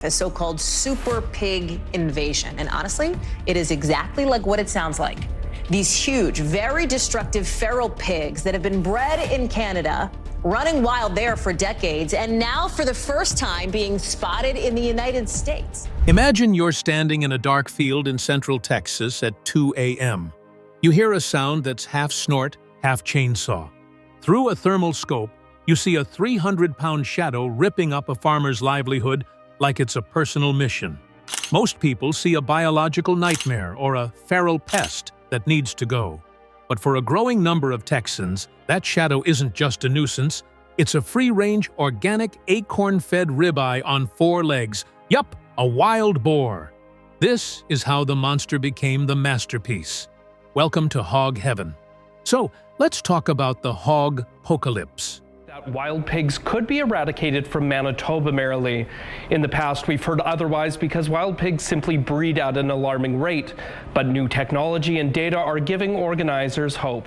A so-called super pig invasion. And honestly, it is exactly like what it sounds like. These huge, very destructive feral pigs that have been bred in Canada, running wild there for decades, and now for the first time being spotted in the United States. Imagine you're standing in a dark field in central Texas at 2 a.m. You hear a sound that's half snort, half chainsaw. Through a thermal scope, you see a 300-pound shadow ripping up a farmer's livelihood like it's a personal mission. Most people see a biological nightmare or a feral pest that needs to go. But for a growing number of Texans, that shadow isn't just a nuisance, it's a free-range, organic, acorn-fed ribeye on 4 legs. Yup, a wild boar. This is how the monster became the masterpiece. Welcome to Hog Heaven. So, let's talk about the hog-pocalypse. Wild pigs could be eradicated from Manitoba merely. In the past, we've heard otherwise because wild pigs simply breed at an alarming rate. But new technology and data are giving organizers hope.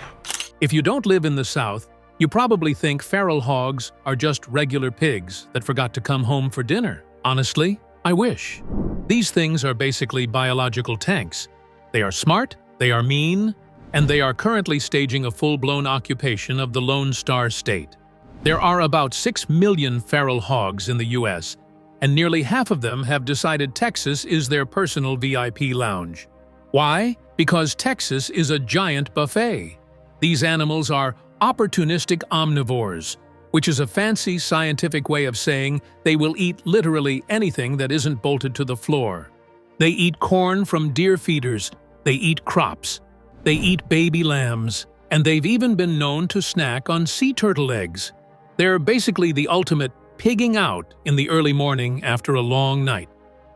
If you don't live in the South, you probably think feral hogs are just regular pigs that forgot to come home for dinner. Honestly, I wish. These things are basically biological tanks. They are smart, they are mean, and they are currently staging a full-blown occupation of the Lone Star State. There are about 6 million feral hogs in the U.S., and nearly half of them have decided Texas is their personal VIP lounge. Why? Because Texas is a giant buffet. These animals are opportunistic omnivores, which is a fancy scientific way of saying they will eat literally anything that isn't bolted to the floor. They eat corn from deer feeders, they eat crops, they eat baby lambs, and they've even been known to snack on sea turtle eggs. They're basically the ultimate pigging out in the early morning after a long night.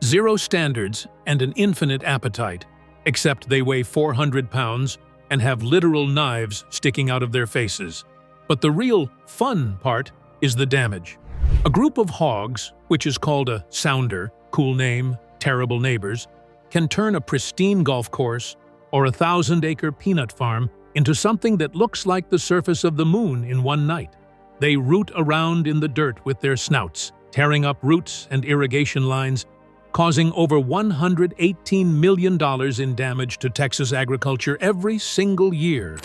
0 standards and an infinite appetite, except they weigh 400 pounds and have literal knives sticking out of their faces. But the real fun part is the damage. A group of hogs, which is called a sounder, cool name, terrible neighbors, can turn a pristine golf course or a 1,000-acre peanut farm into something that looks like the surface of the moon in one night. They root around in the dirt with their snouts, tearing up roots and irrigation lines, causing over $118 million in damage to Texas agriculture every single year.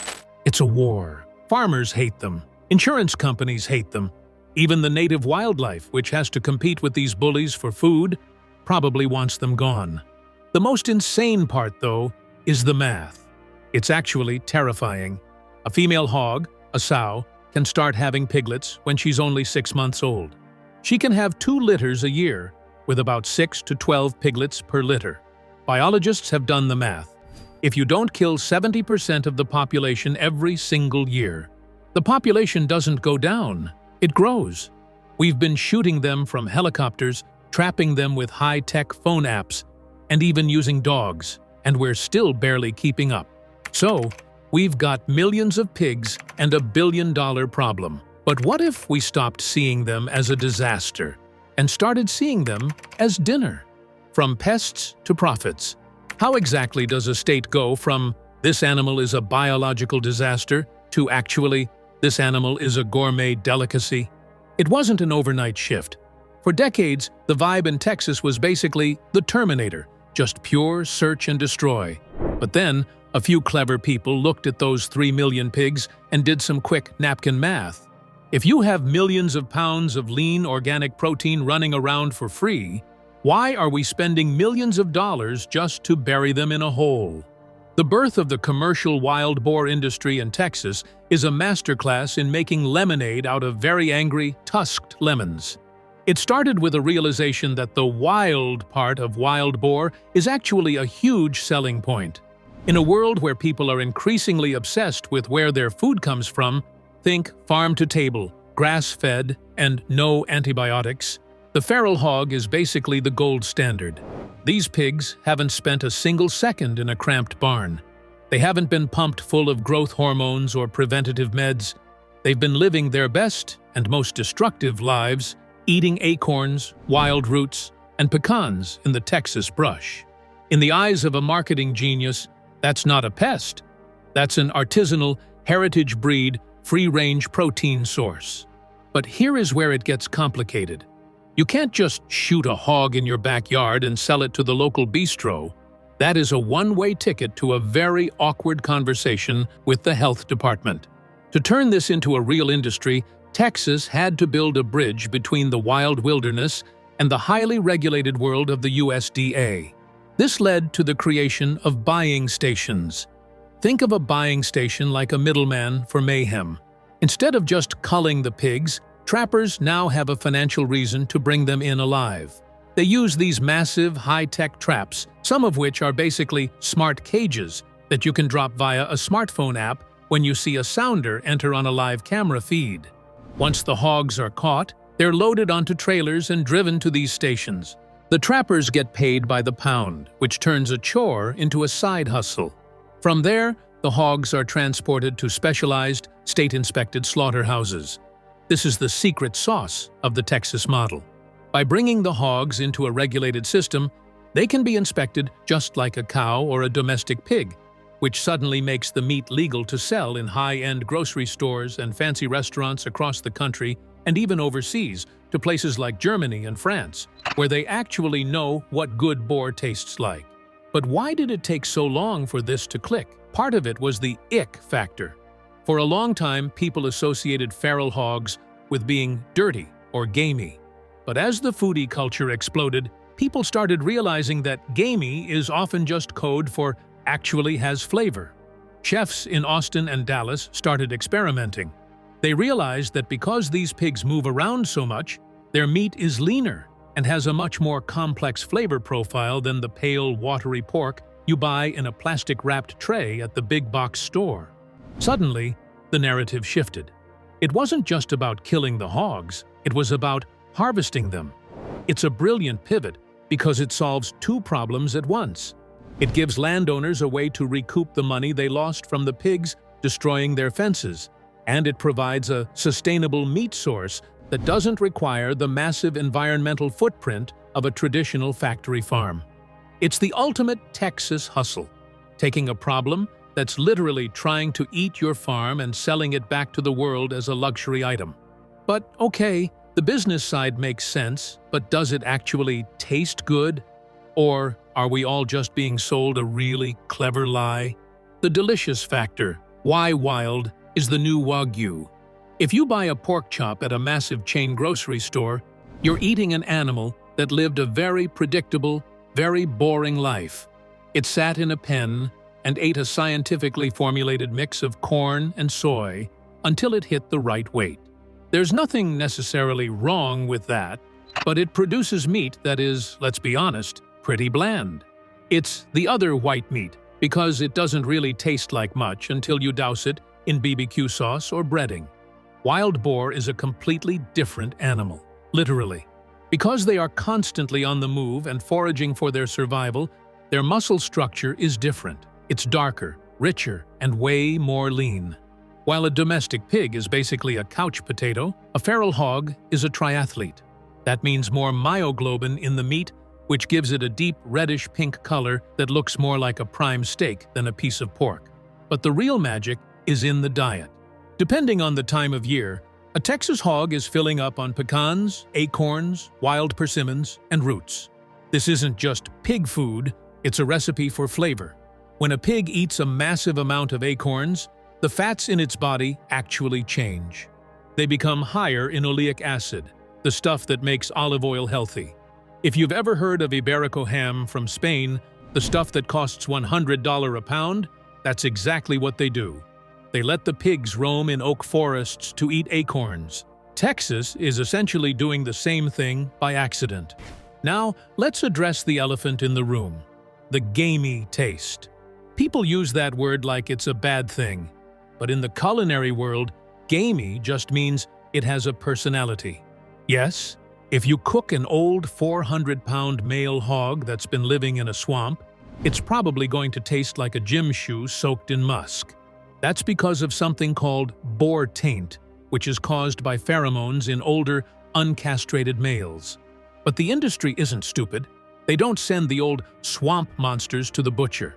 It's a war. Farmers hate them. Insurance companies hate them. Even the native wildlife, which has to compete with these bullies for food, probably wants them gone. The most insane part, though, is the math. It's actually terrifying. A female hog, a sow, can start having piglets when she's only 6 months old. She can have 2 litters a year, with about 6 to 12 piglets per litter. Biologists have done the math. If you don't kill 70% of the population every single year, the population doesn't go down, it grows. We've been shooting them from helicopters, trapping them with high-tech phone apps, and even using dogs, and we're still barely keeping up. So, we've got millions of pigs and a billion-dollar problem. But what if we stopped seeing them as a disaster and started seeing them as dinner? From pests to profits. How exactly does a state go from this animal is a biological disaster to actually this animal is a gourmet delicacy? It wasn't an overnight shift. For decades, the vibe in Texas was basically the Terminator, just pure search and destroy. But then, a few clever people looked at those 3 million pigs and did some quick napkin math. If you have millions of pounds of lean organic protein running around for free, why are we spending millions of dollars just to bury them in a hole? The birth of the commercial wild boar industry in Texas is a masterclass in making lemonade out of very angry, tusked lemons. It started with a realization that the wild part of wild boar is actually a huge selling point. In a world where people are increasingly obsessed with where their food comes from, think farm-to-table, grass-fed, and no antibiotics, the feral hog is basically the gold standard. These pigs haven't spent a single second in a cramped barn. They haven't been pumped full of growth hormones or preventative meds. They've been living their best and most destructive lives, eating acorns, wild roots, and pecans in the Texas brush. In the eyes of a marketing genius, that's not a pest. That's an artisanal, heritage breed, free-range protein source. But here is where it gets complicated. You can't just shoot a hog in your backyard and sell it to the local bistro. That is a one-way ticket to a very awkward conversation with the health department. To turn this into a real industry, Texas had to build a bridge between the wild wilderness and the highly regulated world of the USDA. This led to the creation of buying stations. Think of a buying station like a middleman for mayhem. Instead of just culling the pigs, trappers now have a financial reason to bring them in alive. They use these massive, high-tech traps, some of which are basically smart cages that you can drop via a smartphone app when you see a sounder enter on a live camera feed. Once the hogs are caught, they're loaded onto trailers and driven to these stations. The trappers get paid by the pound, which turns a chore into a side hustle. From there, the hogs are transported to specialized, state-inspected slaughterhouses. This is the secret sauce of the Texas model. By bringing the hogs into a regulated system, they can be inspected just like a cow or a domestic pig, which suddenly makes the meat legal to sell in high-end grocery stores and fancy restaurants across the country and even overseas to places like Germany and France, where they actually know what good boar tastes like. But why did it take so long for this to click? Part of it was the ick factor. For a long time, people associated feral hogs with being dirty or gamey. But as the foodie culture exploded, people started realizing that gamey is often just code for actually has flavor. Chefs in Austin and Dallas started experimenting. They realized that because these pigs move around so much, their meat is leaner and has a much more complex flavor profile than the pale, watery pork you buy in a plastic-wrapped tray at the big box store. Suddenly, the narrative shifted. It wasn't just about killing the hogs, it was about harvesting them. It's a brilliant pivot because it solves two problems at once. It gives landowners a way to recoup the money they lost from the pigs destroying their fences, and it provides a sustainable meat source that doesn't require the massive environmental footprint of a traditional factory farm. It's the ultimate Texas hustle, taking a problem that's literally trying to eat your farm and selling it back to the world as a luxury item. But okay, the business side makes sense, but does it actually taste good? Or are we all just being sold a really clever lie? The delicious factor, why wild, is the new Wagyu. If you buy a pork chop at a massive chain grocery store, you're eating an animal that lived a very predictable, very boring life. It sat in a pen and ate a scientifically formulated mix of corn and soy until it hit the right weight. There's nothing necessarily wrong with that, but it produces meat that is, let's be honest, pretty bland. It's the other white meat because it doesn't really taste like much until you douse it in BBQ sauce or breading. Wild boar is a completely different animal, literally. Because they are constantly on the move and foraging for their survival, their muscle structure is different. It's darker, richer, and way more lean. While a domestic pig is basically a couch potato, a feral hog is a triathlete. That means more myoglobin in the meat, which gives it a deep reddish-pink color that looks more like a prime steak than a piece of pork. But the real magic is in the diet. Depending on the time of year, a Texas hog is filling up on pecans, acorns, wild persimmons, and roots. This isn't just pig food, it's a recipe for flavor. When a pig eats a massive amount of acorns, the fats in its body actually change. They become higher in oleic acid, the stuff that makes olive oil healthy. If you've ever heard of Iberico ham from Spain, the stuff that costs $100 a pound, that's exactly what they do. They let the pigs roam in oak forests to eat acorns. Texas is essentially doing the same thing by accident. Now, let's address the elephant in the room, the gamey taste. People use that word like it's a bad thing, but in the culinary world, gamey just means it has a personality. Yes, if you cook an old 400-pound male hog that's been living in a swamp, it's probably going to taste like a gym shoe soaked in musk. That's because of something called boar taint, which is caused by pheromones in older, uncastrated males. But the industry isn't stupid. They don't send the old swamp monsters to the butcher.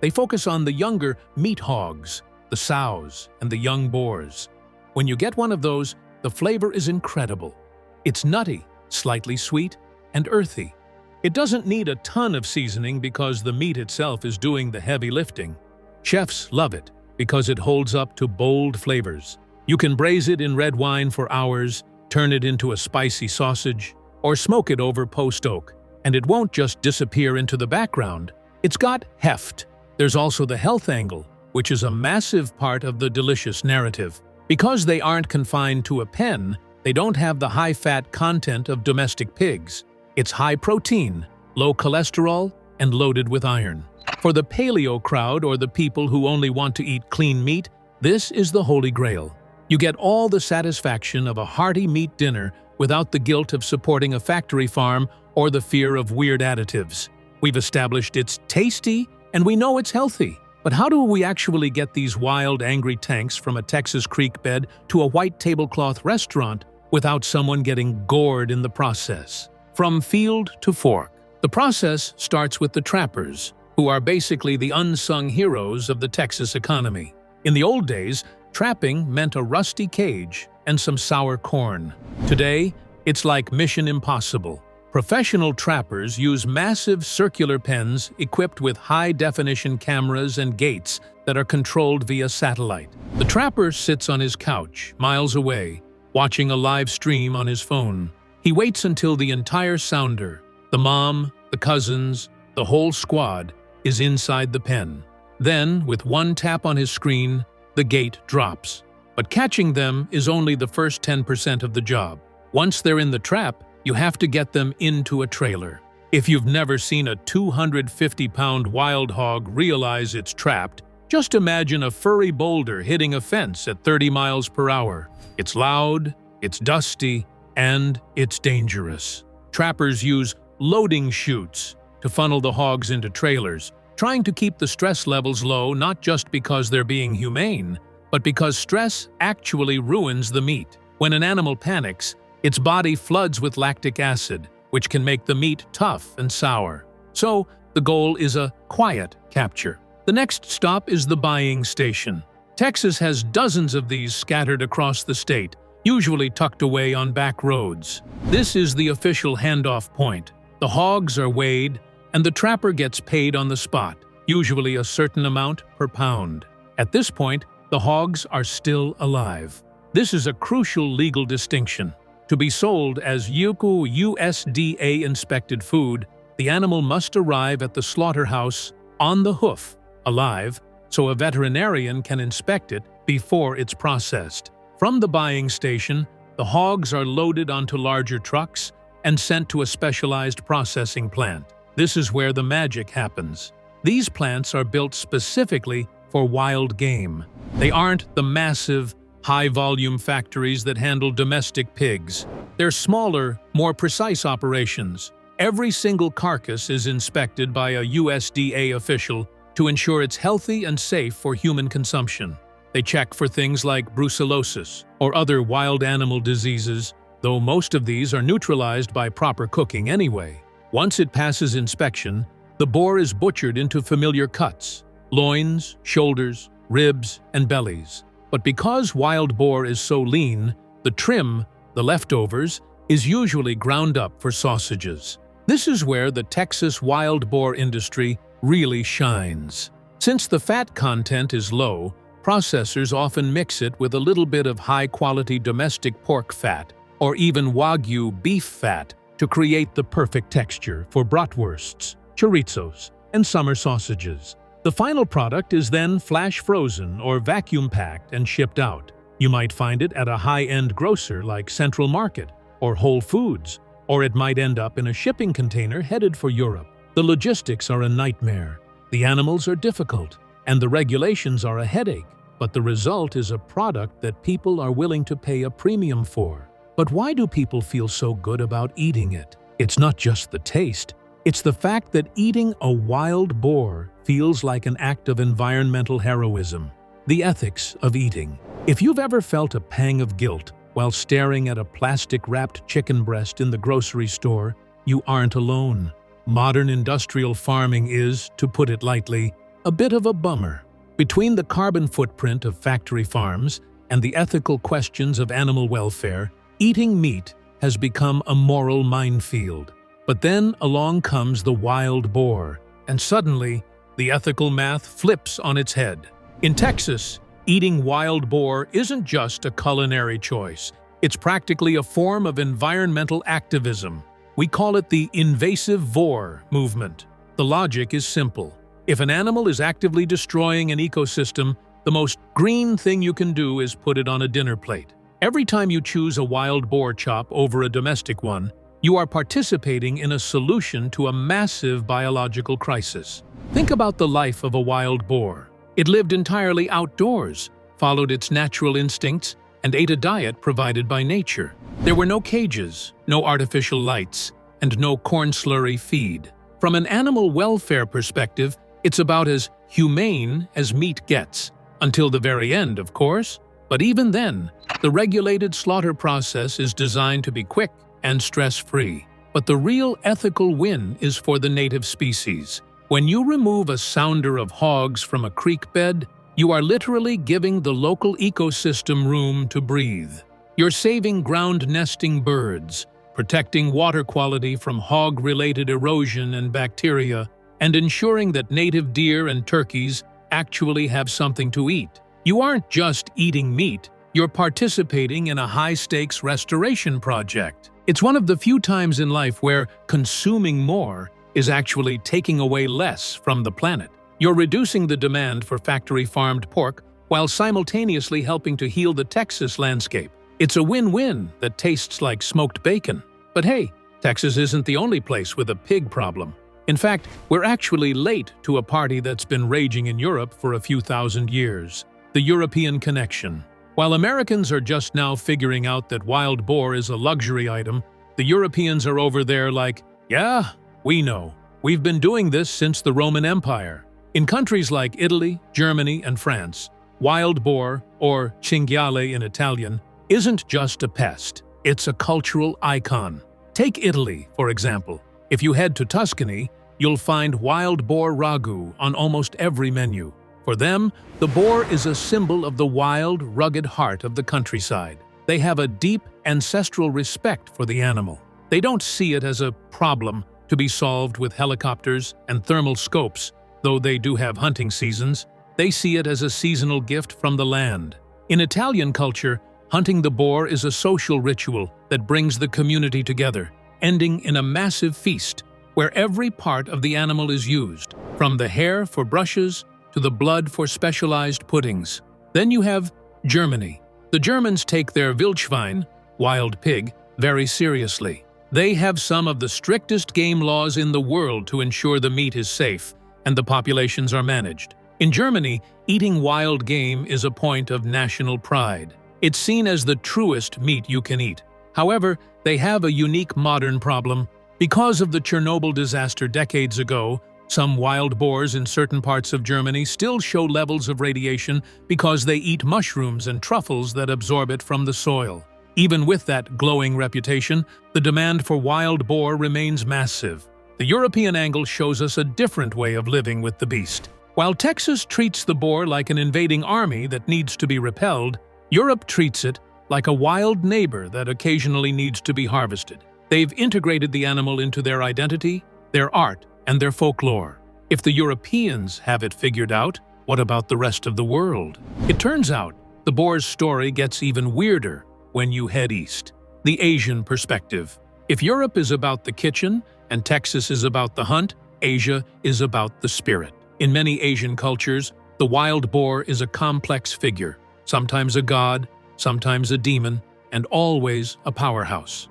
They focus on the younger meat hogs, the sows, and the young boars. When you get one of those, the flavor is incredible. It's nutty, slightly sweet, and earthy. It doesn't need a ton of seasoning because the meat itself is doing the heavy lifting. Chefs love it because it holds up to bold flavors. You can braise it in red wine for hours, turn it into a spicy sausage, or smoke it over post oak, and it won't just disappear into the background. It's got heft. There's also the health angle, which is a massive part of the delicious narrative. Because they aren't confined to a pen, they don't have the high-fat content of domestic pigs. It's high protein, low cholesterol, and loaded with iron. For the paleo crowd or the people who only want to eat clean meat, this is the holy grail. You get all the satisfaction of a hearty meat dinner without the guilt of supporting a factory farm or the fear of weird additives. We've established it's tasty and we know it's healthy. But how do we actually get these wild, angry tanks from a Texas creek bed to a white tablecloth restaurant without someone getting gored in the process? From field to fork. The process starts with the trappers, who are basically the unsung heroes of the Texas economy. In the old days, trapping meant a rusty cage and some sour corn. Today, it's like Mission Impossible. Professional trappers use massive circular pens equipped with high-definition cameras and gates that are controlled via satellite. The trapper sits on his couch, miles away, watching a live stream on his phone. He waits until the entire sounder, the mom, the cousins, the whole squad, is inside the pen. Then, with one tap on his screen, the gate drops. But catching them is only the first 10% of the job. Once they're in the trap, you have to get them into a trailer. If you've never seen a 250-pound wild hog realize it's trapped, just imagine a furry boulder hitting a fence at 30 miles per hour. It's loud, it's dusty, and it's dangerous. Trappers use loading chutes to funnel the hogs into trailers, trying to keep the stress levels low not just because they're being humane, but because stress actually ruins the meat. When an animal panics, its body floods with lactic acid, which can make the meat tough and sour. So, the goal is a quiet capture. The next stop is the buying station. Texas has dozens of these scattered across the state, usually tucked away on back roads. This is the official handoff point. The hogs are weighed, and the trapper gets paid on the spot, usually a certain amount per pound. At this point, the hogs are still alive. This is a crucial legal distinction. To be sold as USDA-inspected food, the animal must arrive at the slaughterhouse on the hoof, alive, so a veterinarian can inspect it before it's processed. From the buying station, the hogs are loaded onto larger trucks and sent to a specialized processing plant. This is where the magic happens. These plants are built specifically for wild game. They aren't the massive, high-volume factories that handle domestic pigs. They're smaller, more precise operations. Every single carcass is inspected by a USDA official to ensure it's healthy and safe for human consumption. They check for things like brucellosis or other wild animal diseases, though most of these are neutralized by proper cooking anyway. Once it passes inspection, the boar is butchered into familiar cuts: loins, shoulders, ribs, and bellies. But because wild boar is so lean, the trim, the leftovers, is usually ground up for sausages. This is where the Texas wild boar industry really shines. Since the fat content is low, processors often mix it with a little bit of high-quality domestic pork fat or even Wagyu beef fat to create the perfect texture for bratwursts, chorizos, and summer sausages. The final product is then flash-frozen or vacuum-packed and shipped out. You might find it at a high-end grocer like Central Market or Whole Foods, or it might end up in a shipping container headed for Europe. The logistics are a nightmare. The animals are difficult, and the regulations are a headache, but the result is a product that people are willing to pay a premium for. But why do people feel so good about eating it? It's not just the taste. It's the fact that eating a wild boar feels like an act of environmental heroism. The ethics of eating. If you've ever felt a pang of guilt while staring at a plastic-wrapped chicken breast in the grocery store, you aren't alone. Modern industrial farming is, to put it lightly, a bit of a bummer. Between the carbon footprint of factory farms and the ethical questions of animal welfare, eating meat has become a moral minefield. But then along comes the wild boar, and suddenly the ethical math flips on its head. In Texas, eating wild boar isn't just a culinary choice. It's practically a form of environmental activism. We call it the invasive boar movement. The logic is simple. If an animal is actively destroying an ecosystem, the most green thing you can do is put it on a dinner plate. Every time you choose a wild boar chop over a domestic one, you are participating in a solution to a massive biological crisis. Think about the life of a wild boar. It lived entirely outdoors, followed its natural instincts, and ate a diet provided by nature. There were no cages, no artificial lights, and no corn slurry feed. From an animal welfare perspective, it's about as humane as meat gets. Until the very end, of course. But even then, the regulated slaughter process is designed to be quick and stress-free. But the real ethical win is for the native species. When you remove a sounder of hogs from a creek bed, you are literally giving the local ecosystem room to breathe. You're saving ground-nesting birds, protecting water quality from hog-related erosion and bacteria, and ensuring that native deer and turkeys actually have something to eat. You aren't just eating meat, you're participating in a high-stakes restoration project. It's one of the few times in life where consuming more is actually taking away less from the planet. You're reducing the demand for factory-farmed pork while simultaneously helping to heal the Texas landscape. It's a win-win that tastes like smoked bacon. But hey, Texas isn't the only place with a pig problem. In fact, we're actually late to a party that's been raging in Europe for a few thousand years. The European connection. While Americans are just now figuring out that wild boar is a luxury item, the Europeans are over there like, yeah, we know. We've been doing this since the Roman Empire. In countries like Italy, Germany, and France, wild boar, or cinghiale in Italian, isn't just a pest. It's a cultural icon. Take Italy, for example. If you head to Tuscany, you'll find wild boar ragu on almost every menu. For them, the boar is a symbol of the wild, rugged heart of the countryside. They have a deep, ancestral respect for the animal. They don't see it as a problem to be solved with helicopters and thermal scopes, though they do have hunting seasons. They see it as a seasonal gift from the land. In Italian culture, hunting the boar is a social ritual that brings the community together, ending in a massive feast where every part of the animal is used, from the hair for brushes to the blood for specialized puddings. Then you have Germany. The Germans take their Wildschwein, wild pig, very seriously. They have some of the strictest game laws in the world to ensure the meat is safe and the populations are managed. In Germany, eating wild game is a point of national pride. It's seen as the truest meat you can eat. However, they have a unique modern problem. Because of the Chernobyl disaster decades ago, some wild boars in certain parts of Germany still show levels of radiation because they eat mushrooms and truffles that absorb it from the soil. Even with that glowing reputation, the demand for wild boar remains massive. The European angle shows us a different way of living with the beast. While Texas treats the boar like an invading army that needs to be repelled, Europe treats it like a wild neighbor that occasionally needs to be harvested. They've integrated the animal into their identity, their art, and their folklore. If the Europeans have it figured out, what about the rest of the world? It turns out, the boar's story gets even weirder when you head east. The Asian perspective. If Europe is about the kitchen and Texas is about the hunt, Asia is about the spirit. In many Asian cultures, the wild boar is a complex figure, sometimes a god, sometimes a demon, and always a powerhouse.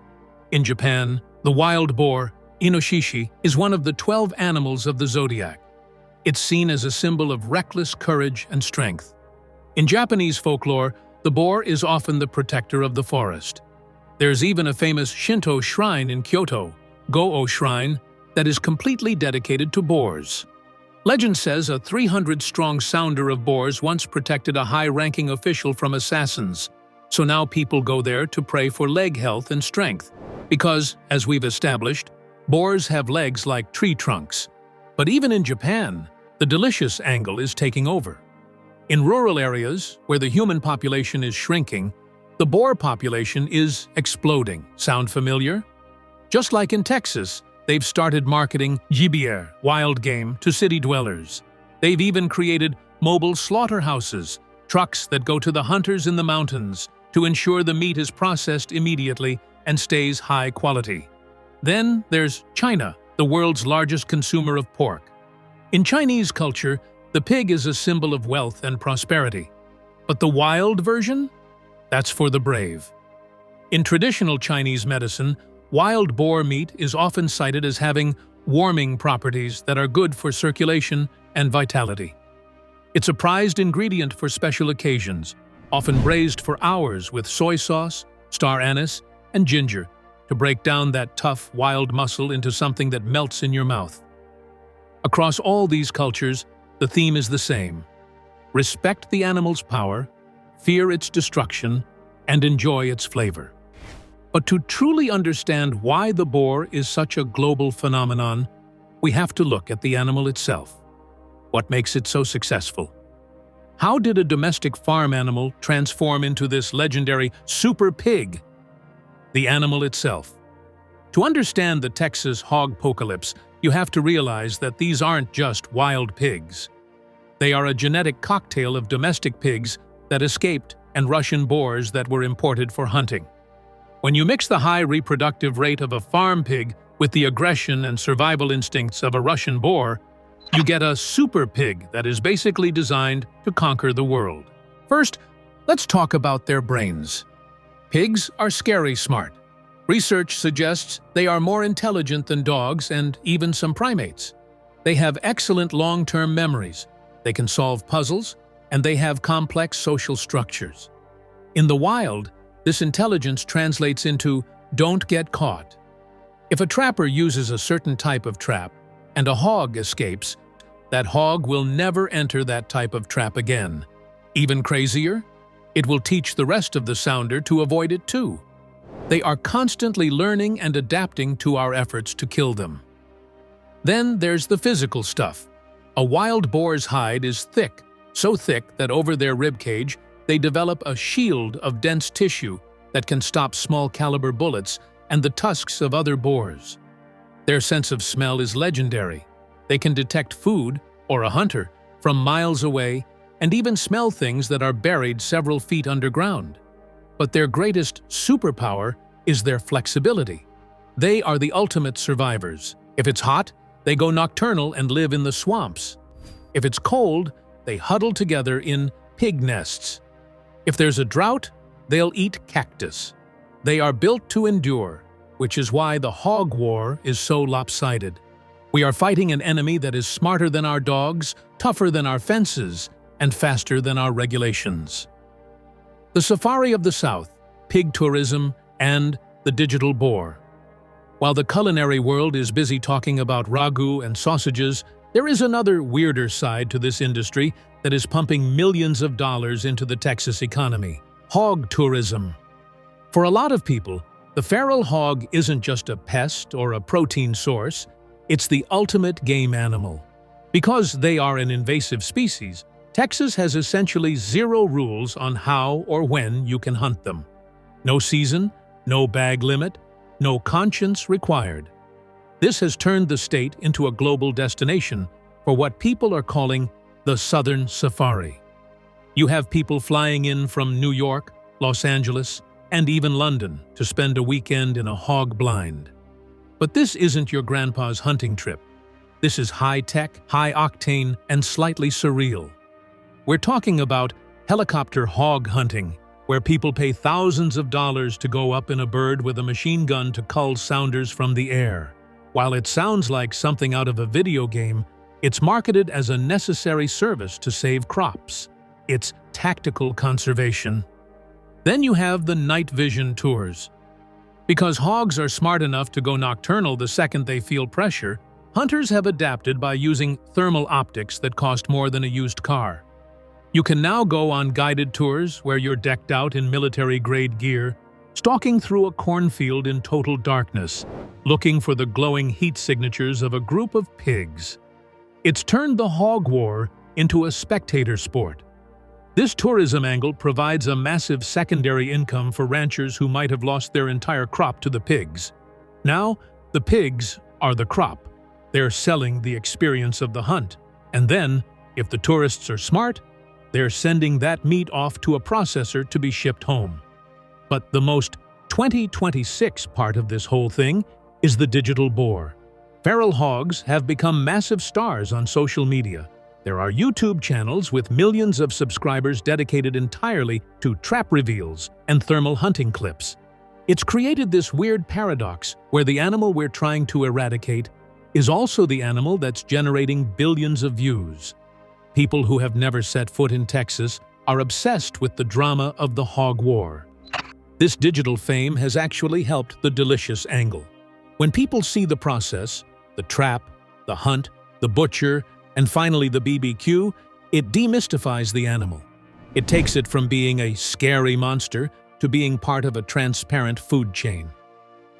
In Japan, the wild boar, Inoshishi, is one of the 12 animals of the zodiac. It's seen as a symbol of reckless courage and strength. In Japanese folklore, the boar is often the protector of the forest. There's even a famous Shinto shrine in Kyoto, Go-o Shrine, that is completely dedicated to boars. Legend says a 300-strong sounder of boars once protected a high-ranking official from assassins, so now people go there to pray for leg health and strength. Because, as we've established, boars have legs like tree trunks. But even in Japan, the delicious angle is taking over. In rural areas, where the human population is shrinking, The boar population is exploding. Sound familiar? Just like in Texas, they've started marketing gibier, wild game, to city dwellers. They've even created mobile slaughterhouses, trucks that go to the hunters in the mountains to ensure the meat is processed immediately and stays high quality. Then there's China, the world's largest consumer of pork. In Chinese culture, the pig is a symbol of wealth and prosperity. But the wild version? That's for the brave. In traditional Chinese medicine, wild boar meat is often cited as having warming properties that are good for circulation and vitality. It's a prized ingredient for special occasions, often braised for hours with soy sauce, star anise, and ginger to break down that tough, wild muscle into something that melts in your mouth. Across all these cultures, the theme is the same. Respect the animal's power, fear its destruction, and enjoy its flavor. But to truly understand why the boar is such a global phenomenon, we have to look at the animal itself. What makes it so successful? How did a domestic farm animal transform into this legendary super pig? The animal itself. To understand the Texas hogpocalypse, you have to realize that these aren't just wild pigs. They are a genetic cocktail of domestic pigs that escaped and Russian boars that were imported for hunting. When you mix the high reproductive rate of a farm pig with the aggression and survival instincts of a Russian boar, you get a super pig that is basically designed to conquer the world. First, let's talk about their brains. Pigs are scary smart. Research suggests they are more intelligent than dogs and even some primates. They have excellent long-term memories, they can solve puzzles, and they have complex social structures. In the wild, this intelligence translates into "don't get caught." If a trapper uses a certain type of trap and a hog escapes, that hog will never enter that type of trap again. Even crazier, it will teach the rest of the sounder to avoid it too. They are constantly learning and adapting to our efforts to kill them. Then there's the physical stuff. A wild boar's hide is thick, so thick that over their ribcage they develop a shield of dense tissue that can stop small-caliber bullets and the tusks of other boars. Their sense of smell is legendary. They can detect food, or a hunter, from miles away and even smell things that are buried several feet underground. But their greatest superpower is their flexibility. They are the ultimate survivors. If it's hot, they go nocturnal and live in the swamps. If it's cold, they huddle together in pig nests. If there's a drought, they'll eat cactus. They are built to endure, which is why the hog war is so lopsided. We are fighting an enemy that is smarter than our dogs, tougher than our fences, and faster than our regulations. The safari of the South, pig tourism, and the digital boar. While the culinary world is busy talking about ragu and sausages, there is another weirder side to this industry that is pumping millions of dollars into the Texas economy: hog tourism. For a lot of people, the feral hog isn't just a pest or a protein source, it's the ultimate game animal. Because they are an invasive species, Texas has essentially zero rules on how or when you can hunt them. No season, no bag limit, no conscience required. This has turned the state into a global destination for what people are calling the Southern Safari. You have people flying in from New York, Los Angeles, and even London to spend a weekend in a hog blind. But this isn't your grandpa's hunting trip. This is high-tech, high-octane, and slightly surreal. We're talking about helicopter hog hunting, where people pay thousands of dollars to go up in a bird with a machine gun to cull sounders from the air. While it sounds like something out of a video game, it's marketed as a necessary service to save crops. It's tactical conservation. Then you have the night vision tours. Because hogs are smart enough to go nocturnal the second they feel pressure, hunters have adapted by using thermal optics that cost more than a used car. You can now go on guided tours where you're decked out in military-grade gear, stalking through a cornfield in total darkness, looking for the glowing heat signatures of a group of pigs. It's turned the hog war into a spectator sport. This tourism angle provides a massive secondary income for ranchers who might have lost their entire crop to the pigs. Now, the pigs are the crop. They're selling the experience of the hunt. And then, if the tourists are smart, they're sending that meat off to a processor to be shipped home. But the most 2026 part of this whole thing is the digital boar. Feral hogs have become massive stars on social media. There are YouTube channels with millions of subscribers dedicated entirely to trap reveals and thermal hunting clips. It's created this weird paradox where the animal we're trying to eradicate is also the animal that's generating billions of views. People who have never set foot in Texas are obsessed with the drama of the hog war. This digital fame has actually helped the delicious angle. When people see the process, the trap, the hunt, the butcher, and finally the BBQ, it demystifies the animal. It takes it from being a scary monster to being part of a transparent food chain.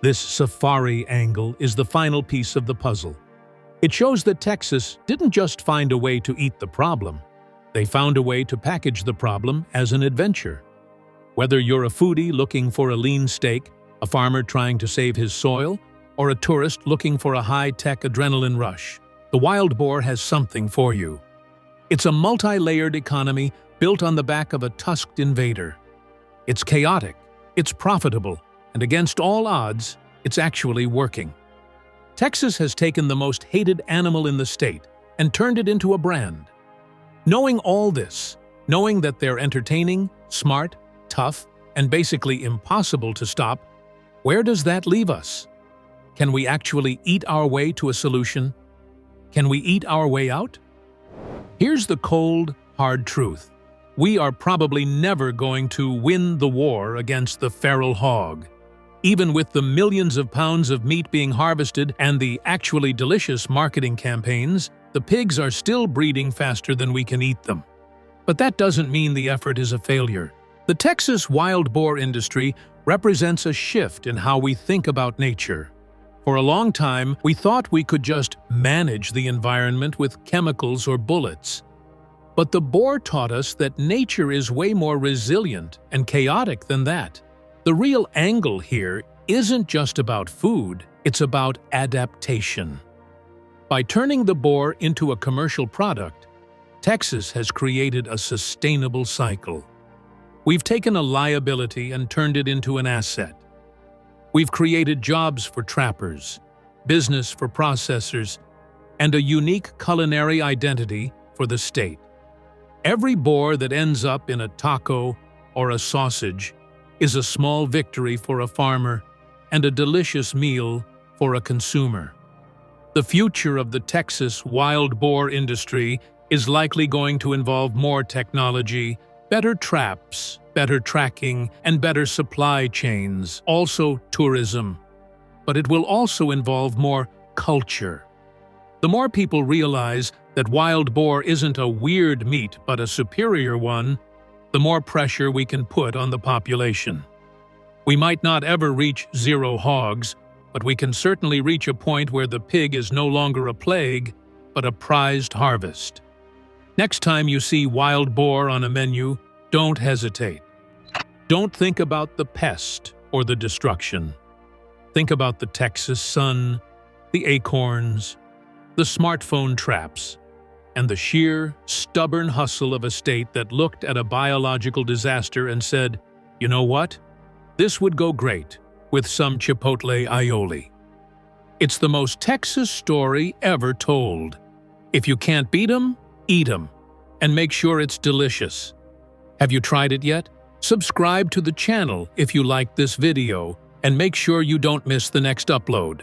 This safari angle is the final piece of the puzzle. It shows that Texas didn't just find a way to eat the problem. They found a way to package the problem as an adventure. Whether you're a foodie looking for a lean steak, a farmer trying to save his soil, or a tourist looking for a high-tech adrenaline rush, the wild boar has something for you. It's a multi-layered economy built on the back of a tusked invader. It's chaotic, it's profitable, and against all odds, it's actually working. Texas has taken the most hated animal in the state and turned it into a brand. Knowing all this, knowing that they're entertaining, smart, tough, and basically impossible to stop, where does that leave us? Can we actually eat our way to a solution? Can we eat our way out? Here's the cold, hard truth. We are probably never going to win the war against the feral hog. Even with the millions of pounds of meat being harvested and the actually delicious marketing campaigns, the pigs are still breeding faster than we can eat them. But that doesn't mean the effort is a failure. The Texas wild boar industry represents a shift in how we think about nature. For a long time, we thought we could just manage the environment with chemicals or bullets. But the boar taught us that nature is way more resilient and chaotic than that. The real angle here isn't just about food, it's about adaptation. By turning the boar into a commercial product, Texas has created a sustainable cycle. We've taken a liability and turned it into an asset. We've created jobs for trappers, business for processors, and a unique culinary identity for the state. Every boar that ends up in a taco or a sausage is a small victory for a farmer and a delicious meal for a consumer. The future of the Texas wild boar industry is likely going to involve more technology, better traps, better tracking, and better supply chains, also tourism. But it will also involve more culture. The more people realize that wild boar isn't a weird meat but a superior one, the more pressure we can put on the population. We might not ever reach zero hogs, but we can certainly reach a point where the pig is no longer a plague, but a prized harvest. Next time you see wild boar on a menu, don't hesitate. Don't think about the pest or the destruction. Think about the Texas sun, the acorns, the smartphone traps, and the sheer, stubborn hustle of a state that looked at a biological disaster and said, you know what? This would go great with some chipotle aioli. It's the most Texas story ever told. If you can't beat 'em, eat 'em, and make sure it's delicious. Have you tried it yet? Subscribe to the channel if you liked this video, and make sure you don't miss the next upload.